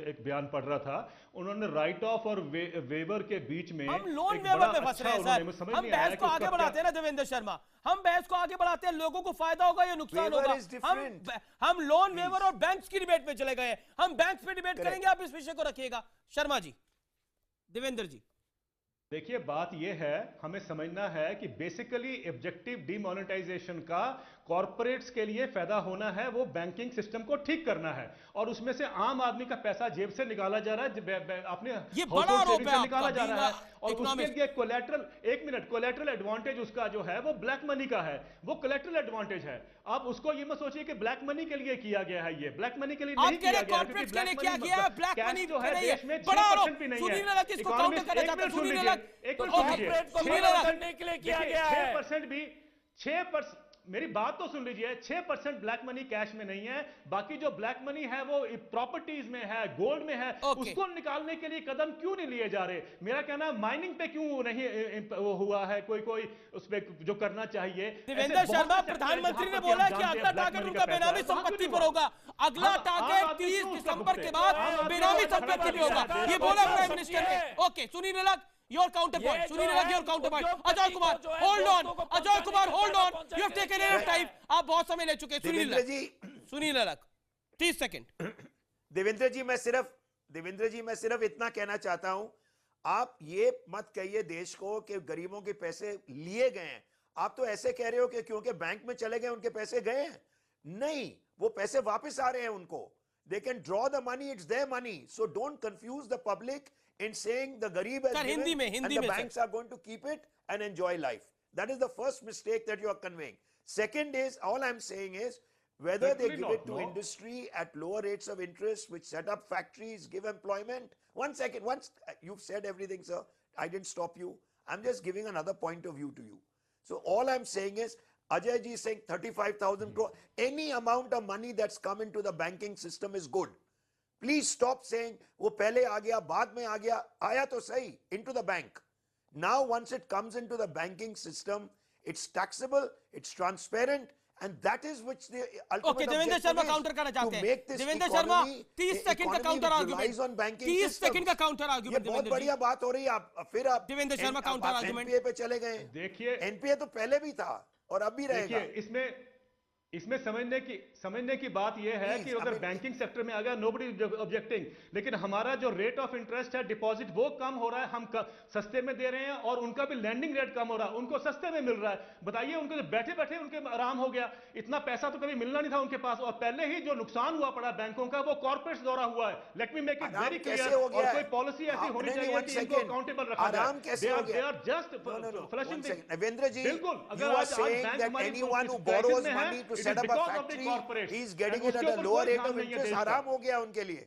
एक बयान पढ़ रहा था, उन्होंने राइट ऑफ और वेवर के बीच में हम लोन वेवर में फंस रहे हैं सर। हम बहस को आगे बढ़ाते हैं ना देवेंद्र शर्मा, हम बहस को आगे बढ़ाते हैं, लोगों को फायदा होगा या नुकसान होगा? हम लोन वेवर और बैंक्स की डिबेट में चले गए, हम बैंक्स पे डिबेट करेंगे, आप इस विषय को रखिएगा। शर्मा जी, देवेंद्र जी, देखिए बात यह है, हमें समझना है कि बेसिकली ऑब्जेक्टिव डीमोनेटाइजेशन का कॉर्पोरेट्स के लिए फायदा होना है, वो बैंकिंग सिस्टम को ठीक करना है, और उसमें से आम आदमी का पैसा जेब से निकाला जा रहा है, अपने ये बड़ा आरोप है निकाला जा रहा है, और उसके लिए कोलैटरल, एक मिनट, कोलैटरल एडवांटेज उसका जो है वो ब्लैक मनी का है, वो कोलैटरल एडवांटेज है। आप उसको ये मत सोचिए कि ब्लैक मनी के लिए किया गया है, ये ब्लैक मनी के लिए नहीं किया गया, क्योंकि ब्लैक मनी जो है देश में 6% भी नहीं है। 6% भी 6%, मेरी बात तो सुन लीजिए, 6% ब्लैक मनी कैश में नहीं है, बाकी जो ब्लैक मनी है वो प्रॉपर्टीज में है, गोल्ड में है, उसको निकालने के लिए कदम क्यों नहीं लिए जा रहे? मेरा कहना माइनिंग पे क्यों नहीं वो हुआ है, कोई उस पे जो करना चाहिए। देवेंद्र शर्मा, प्रधानमंत्री ने बोला कि अगला टारगेट उनका बेनामी संपत्ति पर होगा, अगला टारगेट 30 दिसंबर के बाद बेनामी संपत्ति भी होगा, ये बोला प्राइम मिनिस्टर ने। ओके, सुनील अलग, your counterpoint, Sunil Alak, your counterpoint, Ajay Kumar, hold on, Ajay Kumar, hold on, you have taken enough time, आप बहुत समय ले चुके हैं। सुनील अलग 30 सेकंड। देवेंद्र जी मैं सिर्फ इतना कहना चाहता हूं, आप ये मत कहिए देश को कि गरीबों के पैसे लिए गए हैं। आप तो ऐसे कह रहे हो कि क्योंकि बैंक में चले गए उनके पैसे गए हैं, नहीं, वो पैसे वापस आ रहे हैं उनको। They can draw the money, it's their money, so don't confuse the public in saying the Garib has given and the banks are going to keep it and enjoy life. That is the first mistake that you are conveying. Second is, all I'm saying is, whether they give it to industry at lower rates of interest, which set up factories, give employment. One second, once you've said everything, sir, I didn't stop you. I'm just giving another point of view to you. So all I'm saying is, Ajay ji is saying 35,000 crore, any amount of money that's come into the banking system is good. Please stop saying, वो पहले आ गया, बाद में आ गया, आया तो सही, into the bank. Now once it comes into the banking system, it's taxable, it's transparent, and that is which the ultimate Devendra Sharma counter करना चाहते हैं। देवेंद्र शर्मा 30 सेकंड का काउंटर आर्गुमेंट, 30 सेकंड का काउंटर आर्गुमेंट। बहुत बढ़िया बात हो रही है। आप फिर आप Devendra Sharma counter argument NPA पे चले गए। देखिए एनपीए तो पहले भी था और अब भी रहेगा। इसमें इसमें समझने की बात यह है कि अगर बैंकिंग सेक्टर में आ गया नोबडी ऑब्जेक्टिंग, लेकिन हमारा जो रेट ऑफ इंटरेस्ट है डिपॉजिट वो कम हो रहा है, हम सस्ते में दे रहे हैं और उनका भी लैंडिंग रेट कम हो रहा है, उनको सस्ते में मिल रहा है। बताइए उनको जो बैठे बैठे उनके आराम हो गया, इतना पैसा तो कभी मिलना नहीं था उनके पास, और पहले ही जो नुकसान हुआ पड़ा बैंकों का वो कॉर्पोरेट्स द्वारा हुआ है। Let me make it very clear, और कोई पॉलिसी ऐसी होनी चाहिए कि इनको अकाउंटेबल रखा जाए। They are just flushing Narendra ji, बिल्कुल, you are saying that anyone who borrows money to set up a factory, he is getting it at a lower rate of interest. आराम हो गया उनके लिए,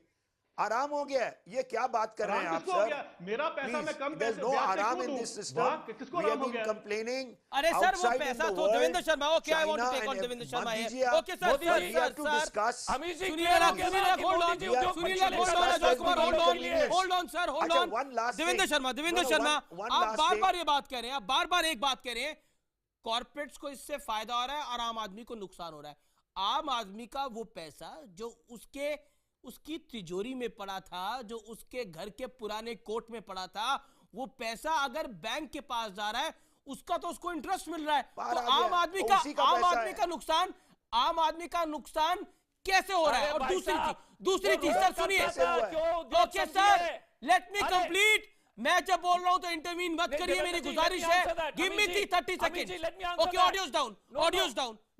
आराम हो गया। ये क्या बात कर रहे हैं आप सर? मेरा पैसा मैं कम There's no आराम in this system. We have been complaining. अरे सर वो पैसा तो Devendra Sharma, okay I want to take on Devendra Sharma है। Okay sir we have to discuss. सुनिएगा hold on sir, hold on. Devendra Sharma आप बार-बार ये बात कह रहे हैं, आप बार-बार एक बात कह रहे हैं, कॉर्पोरेट्स को इससे फायदा हो रहा है और आम आदमी को नुकसान हो रहा है। आम आदमी का वो पैसा जो उसकी तिजोरी में पड़ा था, जो उसके घर के पुराने कोट में पड़ा था, वो पैसा अगर बैंक के पास जा रहा है उसका तो उसको इंटरेस्ट मिल रहा है, तो आम आदमी का नुकसान कैसे हो रहा है? और दूसरी चीज सर सुनिए, okay sir let me complete. मैं जब बोल रहा हूं तो इंटरवीन मत करिए, मेरी गुजारिश है। Give me 30 second. Okay audios down,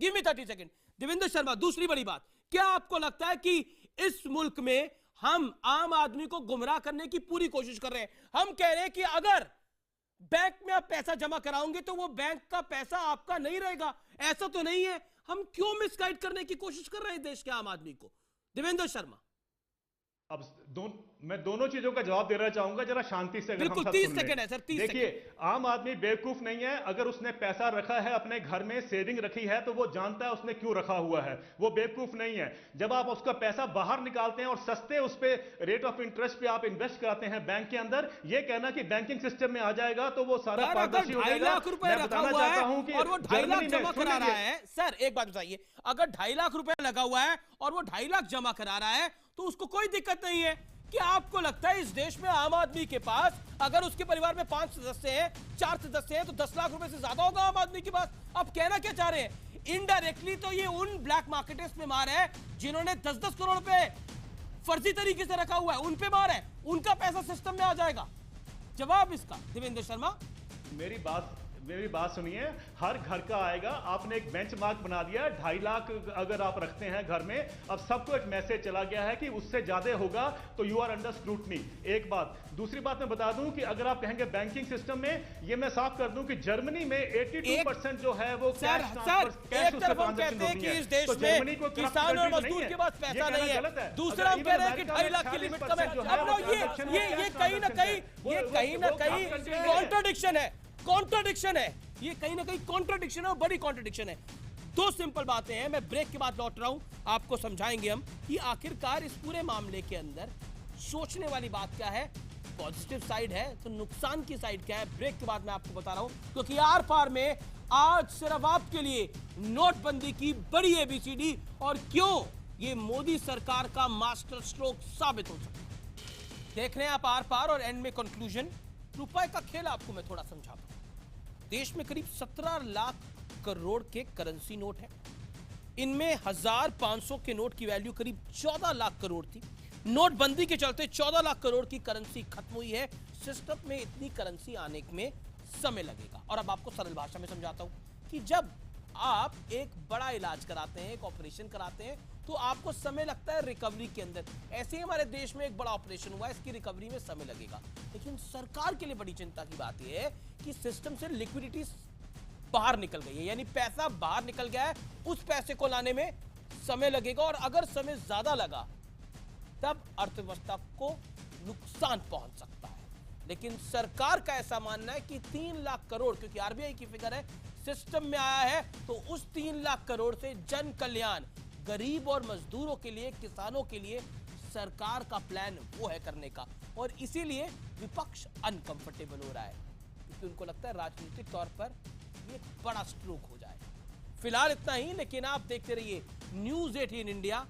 give me 30 second. Devendra Sharma, दूसरी बड़ी बात, क्या आपको लगता है कि इस मुल्क में हम आम आदमी को गुमराह करने की पूरी कोशिश कर रहे हैं? हम कह रहे हैं कि अगर बैंक में आप पैसा जमा कराओगे तो वो बैंक का पैसा आपका नहीं रहेगा, ऐसा तो नहीं है। हम क्यों मिसगाइड करने की कोशिश कर रहे हैं देश के आम आदमी को? देवेंद्र शर्मा, अब मैं दोनों चीजों का जवाब देना चाहूंगा, जरा शांति से। बिल्कुल 30 सेकंड है सर, 30 सेकंड। देखिए, आम आदमी बेवकूफ नहीं है। अगर उसने पैसा रखा है अपने घर में, सेविंग रखी है, तो वो जानता है उसने क्यों रखा हुआ है, वो बेवकूफ नहीं है। जब आप उसका पैसा बाहर निकालते हैं और सस्ते उस पे रेट ऑफ इंटरेस्ट पे आप इन्वेस्ट कराते हैं बैंक के अंदर, ये कहना कि बैंकिंग सिस्टम में आ जाएगा तो वो सारा पारदर्शी हो जाएगा। मैं बताना चाहता हूं कि और वो 2.5 लाख जमा करा रहा है। सर एक बात बताइए, अगर 2.5 लाख रुपए लगा हुआ है और वो 2.5 लाख जमा करा रहा है तो उसको कोई दिक्कत नहीं है। क्या आपको लगता है इस देश में आम आदमी के पास, अगर उसके परिवार में 5 सदस्य हैं, 4 सदस्य हैं, तो 10 लाख रुपए से ज्यादा होगा आम आदमी के पास? आप कहना क्या चाह रहे हैं? इनडायरेक्टली तो ये उन ब्लैक मार्केटर्स पे मार है जिन्होंने 10-10 करोड़ रुपए फर्जी तरीके से रखा हुआ है, उन पे मार है, उनका पैसा सिस्टम में आ जाएगा। जवाब इसका देवेंद्र शर्मा। मेरी बात सुनिए, हर घर का आएगा। आपने एक बेंचमार्क बना दिया, 2.5 लाख अगर आप रखते हैं घर में, अब सबको एक मैसेज चला गया है कि उससे ज्यादा होगा तो यू आर अंडर स्क्रूटनी। एक बात। दूसरी बात मैं बता दूं कि अगर आप कहेंगे बैंकिंग सिस्टम में, ये मैं साफ कर दूं कि जर्मनी में 82% जो है वो कैश कहते हैं कि इस देश में किसान और मजदूर के पास पैसा नहीं है, दूसरा हम कह रहे हैं कि 2.5 लाख की लिमिट कम है। अब ये कहीं ना कहीं कॉन्ट्रडिक्शन है, ये कहीं ना कहीं कॉन्ट्रडिक्शन है और बड़ी कॉन्ट्रडिक्शन है। दो सिंपल बातें हैं, मैं ब्रेक के बाद लौट रहा हूं, आपको समझाएंगे हम कि आखिरकार इस पूरे मामले के अंदर सोचने वाली बात क्या है। पॉजिटिव साइड है तो नुकसान की साइड क्या है, ब्रेक के बाद मैं आपको बता रहा हूं, क्योंकि आर पार में आज सिर्फ आपके लिए नोटबंदी की बड़ी एबीसीडी और क्यों ये मोदी सरकार का मास्टर स्ट्रोक साबित हो सकता है। देख रहे हैं आप आर पार, और एंड में कंक्लूजन। रुपए का खेल आपको मैं थोड़ा समझाता हूं। देश में करीब 17 लाख करोड़ के करेंसी नोट हैं। इनमें 1500 के नोट की वैल्यू करीब 14 लाख करोड़ थी। नोटबंदी के चलते 14 लाख करोड़ की करेंसी खत्म हुई है। सिस्टम में इतनी करेंसी आने में समय लगेगा। और अब आपको सरल भाषा में समझाता हूं कि जब आप एक बड़ा इलाज कराते हैं, एक ऑपरेशन कराते हैं, तो आपको समय लगता है रिकवरी के अंदर। ऐसे ही हमारे देश में एक बड़ा ऑपरेशन हुआ, इसकी रिकवरी में समय लगेगा। लेकिन सरकार के लिए बड़ी चिंता की बात यह है कि सिस्टम से लिक्विडिटी बाहर निकल गई है, यानी पैसा बाहर निकल गया है, उस पैसे को लाने में समय लगेगा। और अगर समय ज्यादा लगा तब अर्थव्यवस्था को नुकसान पहुंच सकता है। लेकिन सरकार का ऐसा मानना है कि 3 लाख करोड़, क्योंकि आरबीआई की फिगर है, सिस्टम में आया है, तो उस 3 लाख करोड़ से जन कल्याण, गरीब और मजदूरों के लिए, किसानों के लिए सरकार का प्लान वो है करने का। और इसीलिए विपक्ष अनकंफर्टेबल हो रहा है, क्योंकि उनको लगता है राजनीतिक तौर पर ये बड़ा स्ट्रोक हो जाए। फिलहाल इतना ही, लेकिन आप देखते रहिए न्यूज़ 18 इंडिया।